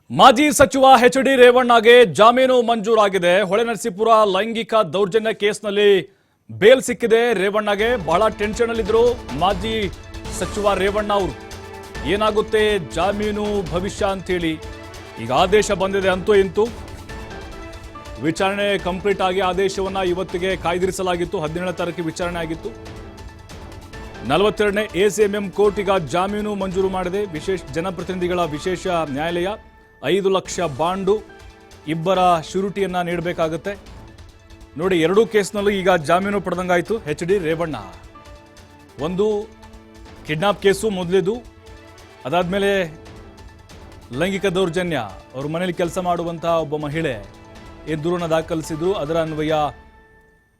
ಮಾಜಿ ಸಚಿವ ಎಚ್.ಡಿ. ರೇವಣ್ಣಗೆ ಜಾಮೀನು ಮಂಜೂರಾಗಿದೆ. ಹೊಳೆನರಸೀಪುರ ಲೈಂಗಿಕ ದೌರ್ಜನ್ಯ ಕೇಸ್ನಲ್ಲಿ ಬೇಲ್ ಸಿಕ್ಕಿದೆ. ರೇವಣ್ಣಗೆ ಬಹಳ ಟೆನ್ಷನ್ ಅಲ್ಲಿದ್ರು ಮಾಜಿ ಸಚಿವ ರೇವಣ್ಣ ಅವರು. ಏನಾಗುತ್ತೆ ಜಾಮೀನು ಭವಿಷ್ಯ ಅಂತೇಳಿ ಈಗ ಆದೇಶ ಬಂದಿದೆ. ಅಂತೂ ಇಂತೂ ವಿಚಾರಣೆ ಕಂಪ್ಲೀಟ್ ಆಗಿ ಆದೇಶವನ್ನ ಇವತ್ತಿಗೆ ಕಾಯ್ದಿರಿಸಲಾಗಿತ್ತು. 17ನೇ ತಾರೀಕು ವಿಚಾರಣೆ ಆಗಿತ್ತು. 42ನೇ ಎಸಿಎಂಎಂ ಕೋರ್ಟ್ ಈಗ ಜಾಮೀನು ಮಂಜೂರು ಮಾಡಿದೆ. ವಿಶೇಷ ಜನಪ್ರತಿನಿಧಿಗಳ ವಿಶೇಷ ನ್ಯಾಯಾಲಯ 5 ಲಕ್ಷ ಬಾಂಡು, ಇಬ್ಬರ ಶ್ಯೂರಿಟಿಯನ್ನ ನೀಡಬೇಕಾಗುತ್ತೆ. ನೋಡಿ, ಎರಡೂ ಕೇಸ್ನಲ್ಲೂ ಈಗ ಜಾಮೀನು ಪಡೆದಂಗಾಯಿತು. ಎಚ್.ಡಿ. ರೇವಣ್ಣ ಒಂದು ಕಿಡ್ನಾಪ್ ಕೇಸು ಮೊದಲಿದು, ಅದಾದ್ಮೇಲೆ ಲೈಂಗಿಕ ದೌರ್ಜನ್ಯ, ಅವ್ರ ಮನೇಲಿ ಕೆಲಸ ಮಾಡುವಂತಹ ಒಬ್ಬ ಮಹಿಳೆ ದೂರನ್ನು ದಾಖಲಿಸಿದ್ರು. ಅದರ ಅನ್ವಯ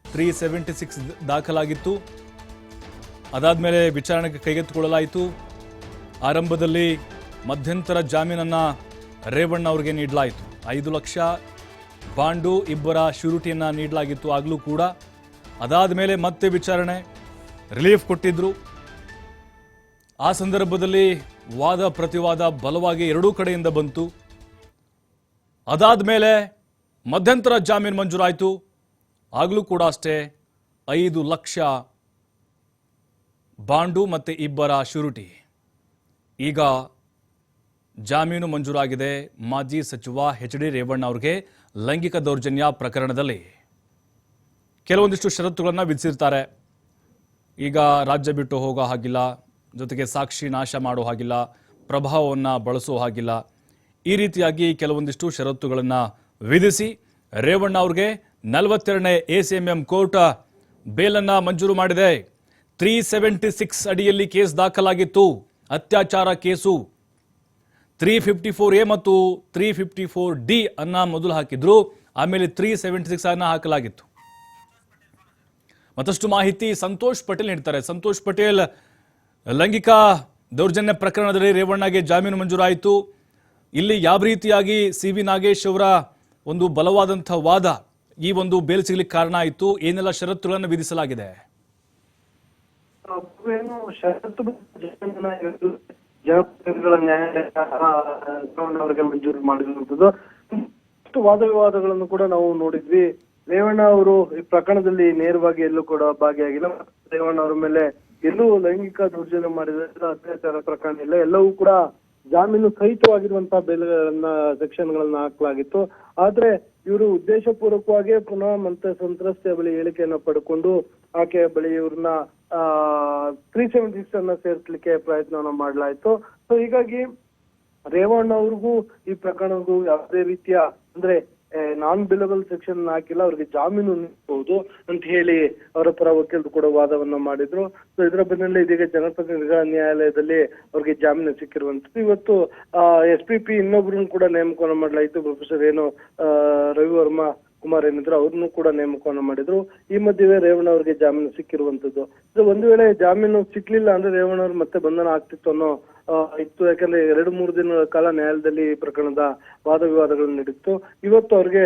376 ದಾಖಲಾಗಿತ್ತು. ಅದಾದ್ಮೇಲೆ ವಿಚಾರಣೆಗೆ ಕೈಗೆತ್ತಿಕೊಳ್ಳಲಾಯಿತು. ಆರಂಭದಲ್ಲಿ ಮಧ್ಯಂತರ ಜಾಮೀನನ್ನ ರೇವಣ್ಣ ಅವರಿಗೆ ನೀಡಲಾಯಿತು. 5 ಲಕ್ಷ ಬಾಂಡು, ಇಬ್ಬರ ಶ್ಯೂರಿಟಿಯನ್ನ ನೀಡಲಾಗಿತ್ತು ಆಗಲೂ ಕೂಡ. ಅದಾದ ಮೇಲೆ ಮತ್ತೆ ವಿಚಾರಣೆ ರಿಲೀಫ್ ಕೊಟ್ಟಿದ್ರು. ಆ ಸಂದರ್ಭದಲ್ಲಿ ವಾದ ಪ್ರತಿವಾದ ಬಲವಾಗಿ ಎರಡೂ ಕಡೆಯಿಂದ ಬಂತು. ಅದಾದ ಮೇಲೆ ಮಧ್ಯಂತರ ಜಾಮೀನು ಮಂಜೂರಾಯಿತು. ಆಗಲೂ ಕೂಡ ಅಷ್ಟೇ 5 ಲಕ್ಷ ಬಾಂಡು ಮತ್ತೆ ಇಬ್ಬರ ಶ್ಯೂರಿಟಿ. ಈಗ ಜಾಮೀನು ಮಂಜೂರಾಗಿದೆ ಮಾಜಿ ಸಚಿವ ಎಚ್.ಡಿ. ರೇವಣ್ಣ ಅವರಿಗೆ. ಲೈಂಗಿಕ ದೌರ್ಜನ್ಯ ಪ್ರಕರಣದಲ್ಲಿ ಕೆಲವೊಂದಿಷ್ಟು ಷರತ್ತುಗಳನ್ನು ವಿಧಿಸಿರ್ತಾರೆ. ಈಗ ರಾಜ್ಯ ಬಿಟ್ಟು ಹೋಗೋ ಹಾಗಿಲ್ಲ, ಜೊತೆಗೆ ಸಾಕ್ಷಿ ನಾಶ ಮಾಡೋ ಹಾಗಿಲ್ಲ, ಪ್ರಭಾವವನ್ನು ಬಳಸೋ ಹಾಗಿಲ್ಲ, ಈ ರೀತಿಯಾಗಿ ಕೆಲವೊಂದಿಷ್ಟು ಷರತ್ತುಗಳನ್ನು ವಿಧಿಸಿ ರೇವಣ್ಣ ಅವ್ರಿಗೆ 42ನೇ ಎಸಿಎಂಎಂ ಕೋರ್ಟ್ ಬೇಲನ್ನು ಮಂಜೂರು ಮಾಡಿದೆ. 376 ಅಡಿಯಲ್ಲಿ ಕೇಸ್ ದಾಖಲಾಗಿತ್ತು. ಅತ್ಯಾಚಾರ ಕೇಸು 354A ಮತ್ತು 354D ಅನ್ನ ಮೊದಲು ಹಾಕಿದ್ರು. ಆಮೇಲೆ 376 ಅನ್ನ ಹಾಕಲಾಗಿತ್ತು. ಮತ್ತಷ್ಟು ಮಾಹಿತಿ ಸಂತೋಷ್ ಪಟೇಲ್ ನೀಡ್ತಾರೆ. ಸಂತೋಷ್ ಪಟೇಲ್, ಲೈಂಗಿಕ ದೌರ್ಜನ್ಯ ಪ್ರಕರಣದಲ್ಲಿ ರೇವಣ್ಣಗೆ ಜಾಮೀನು ಮಂಜೂರಾಯಿತು. ಇಲ್ಲಿ ಯಾವ ರೀತಿಯಾಗಿ ಸಿ.ವಿ. ನಾಗೇಶ್ ಅವರ ಒಂದು ಬಲವಾದಂತಹ ವಾದ ಈ ಒಂದು ಬೇಲ್ ಸಿಗ್ಲಿಕ್ಕೆ ಕಾರಣ ಆಯಿತು? ಏನೆಲ್ಲ ಷರತ್ತುಗಳನ್ನು ವಿಧಿಸಲಾಗಿದೆ? ಜನಪ್ರತಿನಿಧಿಗಳ ನ್ಯಾಯಾಲಯ ಮಂಜೂರು ಮಾಡಿರುವಂತದ್ದು. ವಾದ ವಿವಾದಗಳನ್ನು ಕೂಡ ನಾವು ನೋಡಿದ್ವಿ. ರೇವಣ್ಣ ಅವರು ಈ ಪ್ರಕರಣದಲ್ಲಿ ನೇರವಾಗಿ ಎಲ್ಲೂ ಕೂಡ ಭಾಗಿಯಾಗಿಲ್ಲ. ರೇವಣ್ಣ ಅವರ ಮೇಲೆ ಎಲ್ಲೂ ಲೈಂಗಿಕ ದೌರ್ಜನ್ಯ ಮಾಡಿದ ಅತ್ಯಾಚಾರ ಪ್ರಕರಣ ಇಲ್ಲ. ಎಲ್ಲವೂ ಕೂಡ ಜಾಮೀನು ಸಹಿತವಾಗಿರುವಂತಹ ಬೇಲ್ಗಳನ್ನ ಸೆಕ್ಷನ್ಗಳನ್ನ ಹಾಕಲಾಗಿತ್ತು. ಆದ್ರೆ ಇವರು ಉದ್ದೇಶ ಪೂರ್ವಕವಾಗಿ ಪುನಃ ಮತ್ತೆ ಸಂತ್ರಸ್ತೆಯ ಬಳಿ ಹೇಳಿಕೆಯನ್ನ ಪಡ್ಕೊಂಡು ಆಕೆಯ ಬಳಿ ಇವ್ರನ್ನ 376 ಅನ್ನ ಸೇರಿಸಲಿಕ್ಕೆ ಪ್ರಯತ್ನವನ್ನ ಮಾಡಲಾಯಿತು. ಸೊ ಹೀಗಾಗಿ ರೇವಣ್ಣ ಅವ್ರಿಗೂ ಈ ಪ್ರಕರಣಕ್ಕೂ ಯಾವುದೇ ರೀತಿಯ ಅಂದ್ರೆ ನಾನ್ ಬಿಲಬಲ್ ಸೆಕ್ಷನ್ ಹಾಕಿಲ್ಲ, ಅವ್ರಿಗೆ ಜಾಮೀನು ನೀಡಬಹುದು ಅಂತ ಹೇಳಿ ಅವರ ಪರ ವಕೀಲರು ಕೂಡ ವಾದವನ್ನ ಮಾಡಿದ್ರು. ಸೊ ಇದರ ಬೆನ್ನಲ್ಲೇ ಇದೀಗ ಜನಪ್ರತಿನಿಧಿಗಳ ನ್ಯಾಯಾಲಯದಲ್ಲಿ ಅವ್ರಿಗೆ ಜಾಮೀನು ಸಿಕ್ಕಿರುವಂತದ್ದು. ಇವತ್ತು SPP ಇನ್ನೊಬ್ರನ್ನ ಕೂಡ ನೇಮಕವನ್ನು ಮಾಡಲಾಯಿತು. ಪ್ರೊಫೆಸರ್ ರವಿವರ್ಮ ಕುಮಾರ್ ಏನಿದ್ರು ಅವ್ರನ್ನು ಕೂಡ ನೇಮಕವನ್ನು ಮಾಡಿದ್ರು. ಈ ಮಧ್ಯೆ ರೇವಣ್ಣ ಅವರಿಗೆ ಜಾಮೀನು ಸಿಕ್ಕಿರುವಂತದ್ದು. ಒಂದು ವೇಳೆ ಜಾಮೀನು ಸಿಕ್ಲಿಲ್ಲ ಅಂದ್ರೆ ರೇವಣ್ಣ ಅವ್ರು ಮತ್ತೆ ಬಂಧನ ಆಗ್ತಿತ್ತು ಅನ್ನೋ ಇತ್ತು. ಯಾಕಂದ್ರೆ 2-3 ದಿನಗಳ ಕಾಲ ನ್ಯಾಯಾಲಯದಲ್ಲಿ ಈ ಪ್ರಕರಣದ ವಾದ ವಿವಾದಗಳು ನಡೀತು. ಇವತ್ತು ಅವ್ರಿಗೆ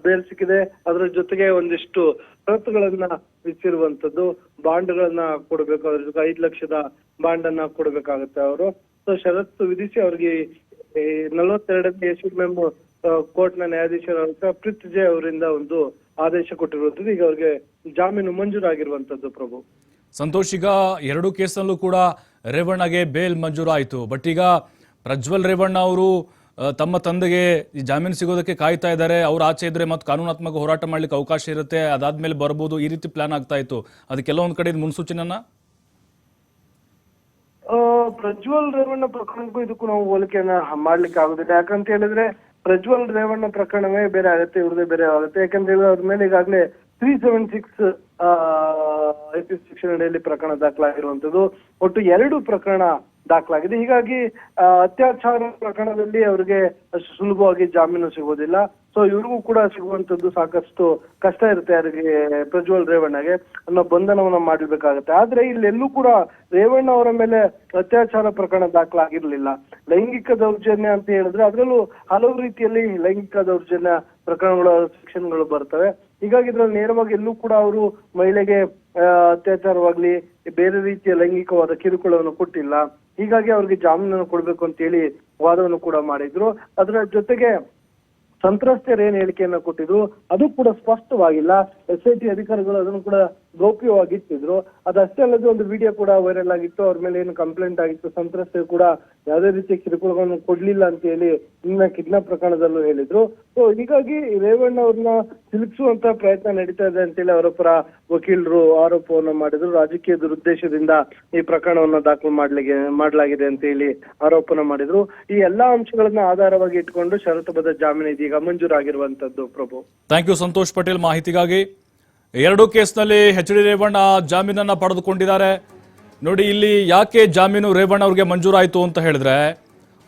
ಬೇಲ್ ಸಿಕ್ಕಿದೆ. ಅದರ ಜೊತೆಗೆ ಒಂದಿಷ್ಟು ಷರತ್ತುಗಳನ್ನ ವಿಧಿಸಿರುವಂತದ್ದು. ಬಾಂಡ್ಗಳನ್ನ ಕೊಡಬೇಕು, ಅದ್ರ ಜೊತೆ 5 ಲಕ್ಷದ ಬಾಂಡ್ ಅನ್ನ ಕೊಡಬೇಕಾಗುತ್ತೆ ಅವರು. ಸೊ ಷರತ್ತು ವಿಧಿಸಿ ಅವ್ರಿಗೆ 42ನೇ ಎಸಿಎಂಎಂ ಕೋರ್ಟ್ ನ ನ್ಯಾಯಾಧೀಶರಾದ ಪ್ರೀತ್ ಜೆ ಅವರಿಂದ ಒಂದು ಆದೇಶ ಕೊಟ್ಟಿರುವಂತದ್ದು. ಈಗ ಅವ್ರಿಗೆ ಜಾಮೀನು ಮಂಜೂರಾಗಿರುವಂತದ್ದು. ಪ್ರಭು ಸಂತೋಷ್, ಈಗ ಎರಡೂ ಕೇಸ್ನಲ್ಲೂ ಕೂಡ ರೇವಣ್ಣಗೆ ಬೇಲ್ ಮಂಜೂರಾಯಿತು. ಬಟ್ ಈಗ ಪ್ರಜ್ವಲ್ ರೇವಣ್ಣ ಅವರು ತಮ್ಮ ತಂದೆಗೆ ಈ ಜಾಮೀನು ಸಿಗೋದಕ್ಕೆ ಕಾಯ್ತಾ ಇದ್ದಾರೆ. ಅವ್ರು ಆಚೆ ಇದ್ರೆ ಮತ್ತೆ ಕಾನೂನಾತ್ಮಕ ಹೋರಾಟ ಮಾಡ್ಲಿಕ್ಕೆ ಅವಕಾಶ ಇರುತ್ತೆ, ಅದಾದ್ಮೇಲೆ ಬರ್ಬೋದು, ಈ ರೀತಿ ಪ್ಲಾನ್ ಆಗ್ತಾ ಇತ್ತು. ಅದು ಕೆಲವೊಂದ್ ಕಡೆ ಮುನ್ಸೂಚನೆಯನ್ನ ಪ್ರಜ್ವಲ್ ರೇವಣ್ಣ ಪ್ರಕರಣಕ್ಕೂ ಇದಕ್ಕೂ ನಾವು ಹೋಲಿಕೆಯನ್ನ ಮಾಡ್ಲಿಕ್ಕೆ ಆಗುದಿಲ್ಲ. ಯಾಕಂತ ಹೇಳಿದ್ರೆ ಪ್ರಜ್ವಲ್ ರೇವಣ್ಣ ಪ್ರಕರಣವೇ ಬೇರೆ ಆಗುತ್ತೆ, ಇವ್ರದೇ ಬೇರೆ ಆಗುತ್ತೆ. ಯಾಕಂದ್ರೆ ಅವ್ರ ಮೇಲೆ ಈಗಾಗಲೇ 376 ಸೆಕ್ಷನ್ ಅಡಿಯಲ್ಲಿ ಪ್ರಕರಣ ದಾಖಲಾಗಿರುವಂತದ್ದು. ಒಟ್ಟು 2 ಪ್ರಕರಣ ದಾಖಲಾಗಿದೆ. ಹೀಗಾಗಿ ಅತ್ಯಾಚಾರ ಪ್ರಕರಣದಲ್ಲಿ ಅವರಿಗೆ ಅಷ್ಟು ಸುಲಭವಾಗಿ ಜಾಮೀನು ಸಿಗೋದಿಲ್ಲ. ಸೊ ಇವ್ರಿಗೂ ಕೂಡ ಸಿಗುವಂತದ್ದು ಸಾಕಷ್ಟು ಕಷ್ಟ ಇರುತ್ತೆ. ಯಾರಿಗೆ ಪ್ರಜ್ವಲ್ ರೇವಣ್ಣಗೆ ಅನ್ನೋ ಬಂಧನವನ್ನ ಮಾಡಬೇಕಾಗತ್ತೆ. ಆದ್ರೆ ಇಲ್ಲೆಲ್ಲೂ ಕೂಡ ರೇವಣ್ಣ ಅವರ ಮೇಲೆ ಅತ್ಯಾಚಾರ ಪ್ರಕರಣ ದಾಖಲಾಗಿರ್ಲಿಲ್ಲ. ಲೈಂಗಿಕ ದೌರ್ಜನ್ಯ ಅಂತ ಹೇಳಿದ್ರೆ ಅದರಲ್ಲೂ ಹಲವು ರೀತಿಯಲ್ಲಿ ಲೈಂಗಿಕ ದೌರ್ಜನ್ಯ ಪ್ರಕರಣಗಳು ಸೆಕ್ಷನ್ಗಳು ಬರ್ತವೆ. ಹೀಗಾಗಿ ಇದ್ರಲ್ಲಿ ನೇರವಾಗಿ ಎಲ್ಲೂ ಕೂಡ ಅವರು ಮಹಿಳೆಗೆ ಅತ್ಯಾಚಾರವಾಗ್ಲಿ ಬೇರೆ ರೀತಿಯ ಲೈಂಗಿಕವಾದ ಕಿರುಕುಳವನ್ನು ಕೊಟ್ಟಿಲ್ಲ. ಹೀಗಾಗಿ ಅವ್ರಿಗೆ ಜಾಮೀನನ್ನು ಕೊಡ್ಬೇಕು ಅಂತ ಹೇಳಿ ವಾದವನ್ನು ಕೂಡ ಮಾಡಿದ್ರು. ಅದರ ಜೊತೆಗೆ ಸಂತ್ರಸ್ತೆಯರು ಏನ್ ಹೇಳಿಕೆಯನ್ನ ಕೊಟ್ಟಿದ್ರು ಅದು ಕೂಡ ಸ್ಪಷ್ಟವಾಗಿಲ್ಲ. SIT ಅಧಿಕಾರಿಗಳು ಅದನ್ನು ಕೂಡ ಗೌಪ್ಯವಾಗಿ ಇಟ್ಟಿದ್ರು. ಅದಷ್ಟೇ ಅಲ್ಲದೆ ಒಂದು ವಿಡಿಯೋ ಕೂಡ ವೈರಲ್ ಆಗಿತ್ತು. ಅವ್ರ ಮೇಲೆ ಏನು ಕಂಪ್ಲೇಂಟ್ ಆಗಿತ್ತು, ಸಂತ್ರಸ್ತೆಯರು ಕೂಡ ಯಾವುದೇ ರೀತಿಯ ಕಿರುಕುಳಗಳನ್ನು ಕೊಡ್ಲಿಲ್ಲ ಅಂತ ಹೇಳಿ ಇನ್ನ ಕಿಡ್ನಾಪ್ ಪ್ರಕರಣದಲ್ಲೂ ಹೇಳಿದ್ರು. ಸೊ ಹೀಗಾಗಿ ರೇವಣ್ಣ ಅವ್ರನ್ನ ಸಿಲುಕಿಸುವಂತ ಪ್ರಯತ್ನ ನಡೀತಾ ಇದೆ ಅಂತೇಳಿ ಅವರ ಪರ ವಕೀಲರು ಆರೋಪವನ್ನ ಮಾಡಿದ್ರು. ರಾಜಕೀಯ ದುರುದ್ದೇಶದಿಂದ ಈ ಪ್ರಕರಣವನ್ನ ದಾಖಲು ಮಾಡಲಾಗಿದೆ ಅಂತ ಹೇಳಿ ಆರೋಪನ ಮಾಡಿದ್ರು. ಈ ಎಲ್ಲಾ ಅಂಶಗಳನ್ನ ಆಧಾರವಾಗಿ ಇಟ್ಕೊಂಡು ಷರತ್ತುಬದ್ಧ ಜಾಮೀನು ಇದೀಗ ಮಂಜೂರಾಗಿರುವಂತದ್ದು. ಪ್ರಭು, ಥ್ಯಾಂಕ್ ಯು ಸಂತೋಷ್ ಪಟೇಲ್ ಮಾಹಿತಿಗಾಗಿ. ಎರಡು ಕೇಸ್ನಲ್ಲಿ HD ರೇವಣ್ಣ ಜಾಮೀನನ್ನ ಪಡೆದುಕೊಂಡಿದ್ದಾರೆ. ನೋಡಿ, ಇಲ್ಲಿ ಯಾಕೆ ಜಾಮೀನು ರೇವಣ್ಣ ಅವ್ರಿಗೆ ಮಂಜೂರಾಯಿತು ಅಂತ ಹೇಳಿದ್ರೆ,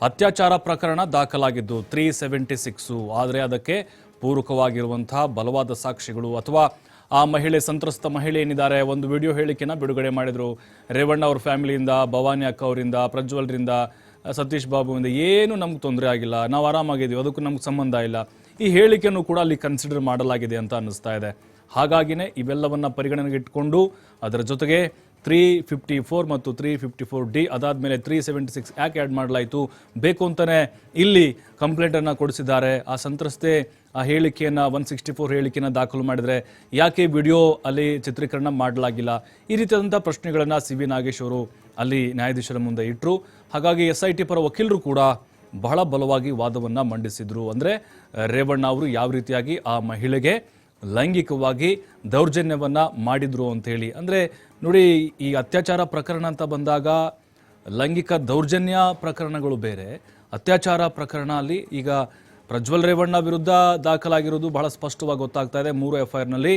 ಅತ್ಯಾಚಾರ ಪ್ರಕರಣ ದಾಖಲಾಗಿದ್ದು 376, ಆದರೆ ಅದಕ್ಕೆ ಪೂರಕವಾಗಿರುವಂತಹ ಬಲವಾದ ಸಾಕ್ಷಿಗಳು ಅಥವಾ ಆ ಮಹಿಳೆ, ಸಂತ್ರಸ್ತ ಮಹಿಳೆ ಏನಿದ್ದಾರೆ, ಒಂದು ವಿಡಿಯೋ ಹೇಳಿಕೆನ ಬಿಡುಗಡೆ ಮಾಡಿದ್ರು. ರೇವಣ್ಣ ಅವ್ರ ಫ್ಯಾಮಿಲಿಯಿಂದ, ಭವಾನಿ ಅಕ್ಕ ಅವರಿಂದ, ಪ್ರಜ್ವಲ್ರಿಂದ, ಸತೀಶ್ ಬಾಬುವಿಂದ ಏನು ನಮ್ಗೆ ತೊಂದರೆ ಆಗಿಲ್ಲ, ನಾವು ಆರಾಮಾಗಿದ್ದೀವಿ, ಅದಕ್ಕೂ ನಮ್ಗೆ ಸಂಬಂಧ ಇಲ್ಲ. ಈ ಹೇಳಿಕೆಯನ್ನು ಕೂಡ ಅಲ್ಲಿ ಕನ್ಸಿಡರ್ ಮಾಡಲಾಗಿದೆ ಅಂತ ಅನ್ನಿಸ್ತಾ ಇದೆ. ಹಾಗಾಗಿನೇ ಇವೆಲ್ಲವನ್ನ ಪರಿಗಣನೆಗೆ ಇಟ್ಕೊಂಡು ಅದರ ಜೊತೆಗೆ 354 ಮತ್ತು 354D ಅದಾದ್ಮೇಲೆ 376 ಯಾಕೆ ಆ್ಯಡ್ ಮಾಡಲಾಯಿತು, ಬೇಕು ಅಂತಾನೆ ಇಲ್ಲಿ ಕಂಪ್ಲೇಂಟನ್ನು ಕೊಡಿಸಿದ್ದಾರೆ. ಆ ಸಂತ್ರಸ್ತೆ ಆ ಹೇಳಿಕೆಯನ್ನು 164 ಹೇಳಿಕೆಯನ್ನು ದಾಖಲು ಮಾಡಿದರೆ ಯಾಕೆ ವಿಡಿಯೋ ಅಲ್ಲಿ ಚಿತ್ರೀಕರಣ ಮಾಡಲಾಗಿಲ್ಲ, ಈ ರೀತಿಯಾದಂಥ ಪ್ರಶ್ನೆಗಳನ್ನು CV ನಾಗೇಶ್ ಅವರು ಅಲ್ಲಿ ನ್ಯಾಯಾಧೀಶರ ಮುಂದೆ ಇಟ್ಟರು. ಹಾಗಾಗಿ SIT ಪರ ವಕೀಲರು ಕೂಡ ಬಹಳ ಬಲವಾಗಿ ವಾದವನ್ನು ಮಂಡಿಸಿದ್ರು. ಅಂದರೆ ರೇವಣ್ಣ ಅವರು ಯಾವ ರೀತಿಯಾಗಿ ಆ ಮಹಿಳೆಗೆ ಲೈಂಗಿಕವಾಗಿ ದೌರ್ಜನ್ಯವನ್ನ ಮಾಡಿದ್ರು ಅಂತ ಹೇಳಿ. ಅಂದರೆ ನೋಡಿ, ಈ ಅತ್ಯಾಚಾರ ಪ್ರಕರಣ ಅಂತ ಬಂದಾಗ ಲೈಂಗಿಕ ದೌರ್ಜನ್ಯ ಪ್ರಕರಣಗಳು ಬೇರೆ, ಅತ್ಯಾಚಾರ ಪ್ರಕರಣ ಅಲ್ಲಿ ಈಗ ಪ್ರಜ್ವಲ್ ರೇವಣ್ಣ ವಿರುದ್ಧ ದಾಖಲಾಗಿರೋದು ಬಹಳ ಸ್ಪಷ್ಟವಾಗಿ ಗೊತ್ತಾಗ್ತಾ ಇದೆ. 3 FIRನಲ್ಲಿ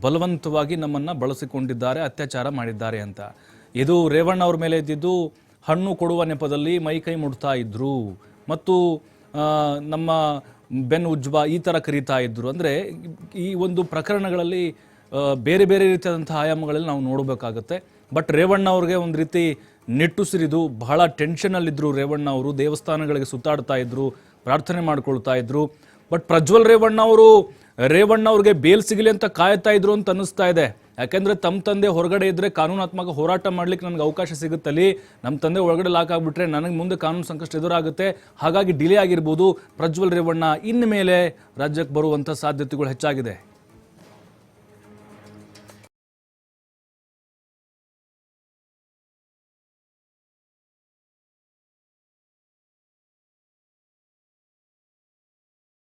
ಬಲವಂತವಾಗಿ ನಮ್ಮನ್ನು ಬಳಸಿಕೊಂಡಿದ್ದಾರೆ, ಅತ್ಯಾಚಾರ ಮಾಡಿದ್ದಾರೆ ಅಂತ. ಇದು ರೇವಣ್ಣ ಅವ್ರ ಮೇಲೆ ಇದ್ದಿದ್ದು ಹಣ್ಣು ಕೊಡುವ ನೆಪದಲ್ಲಿ ಮೈ ಕೈ ಮುಡ್ತಾ ಇದ್ರು ಮತ್ತು ನಮ್ಮ ಬೆನ್ ಉಜ್ಬಾ ಈ ಥರ ಕರೀತಾ ಇದ್ರು. ಅಂದರೆ ಈ ಒಂದು ಪ್ರಕರಣಗಳಲ್ಲಿ ಬೇರೆ ಬೇರೆ ರೀತಿಯಾದಂಥ ಆಯಾಮಗಳಲ್ಲಿ ನಾವು ನೋಡಬೇಕಾಗತ್ತೆ. ಬಟ್ ರೇವಣ್ಣ ಅವ್ರಿಗೆ ಒಂದು ರೀತಿ ನಿಟ್ಟುಸಿರಿದು ಬಹಳ ಟೆನ್ಷನಲ್ಲಿದ್ದರು. ರೇವಣ್ಣ ಅವರು ದೇವಸ್ಥಾನಗಳಿಗೆ ಸುತ್ತಾಡ್ತಾ ಇದ್ರು, ಪ್ರಾರ್ಥನೆ ಮಾಡ್ಕೊಳ್ತಾ ಇದ್ರು. ಬಟ್ ಪ್ರಜ್ವಲ್ ರೇವಣ್ಣ ಅವ್ರಿಗೆ ಬೇಲ್ ಸಿಗಲಿ ಅಂತ ಕಾಯ್ತಾ ಇದ್ರು ಅಂತ ಅನ್ನಿಸ್ತಾ ಇದೆ. ಯಾಕೆಂದ್ರೆ ತಮ್ಮ ತಂದೆ ಹೊರಗಡೆ ಇದ್ರೆ ಕಾನೂನಾತ್ಮಕ ಹೋರಾಟ ಮಾಡ್ಲಿಕ್ಕೆ ನನಗೆ ಅವಕಾಶ ಸಿಗುತ್ತಲ್ಲಿ, ನಮ್ಮ ತಂದೆ ಒಳಗಡೆ ಲಾಕ್ ಆಗಿಬಿಟ್ರೆ ನನಗೆ ಮುಂದೆ ಕಾನೂನು ಸಂಕಷ್ಟ ಎದುರಾಗುತ್ತೆ, ಹಾಗಾಗಿ ಡಿಲೇ ಆಗಿರ್ಬೋದು. ಪ್ರಜ್ವಲ್ ರೇವಣ್ಣ ಇನ್ನು ಮೇಲೆ ರಾಜ್ಯಕ್ಕೆ ಬರುವಂಥ ಸಾಧ್ಯತೆಗಳು ಹೆಚ್ಚಾಗಿದೆ.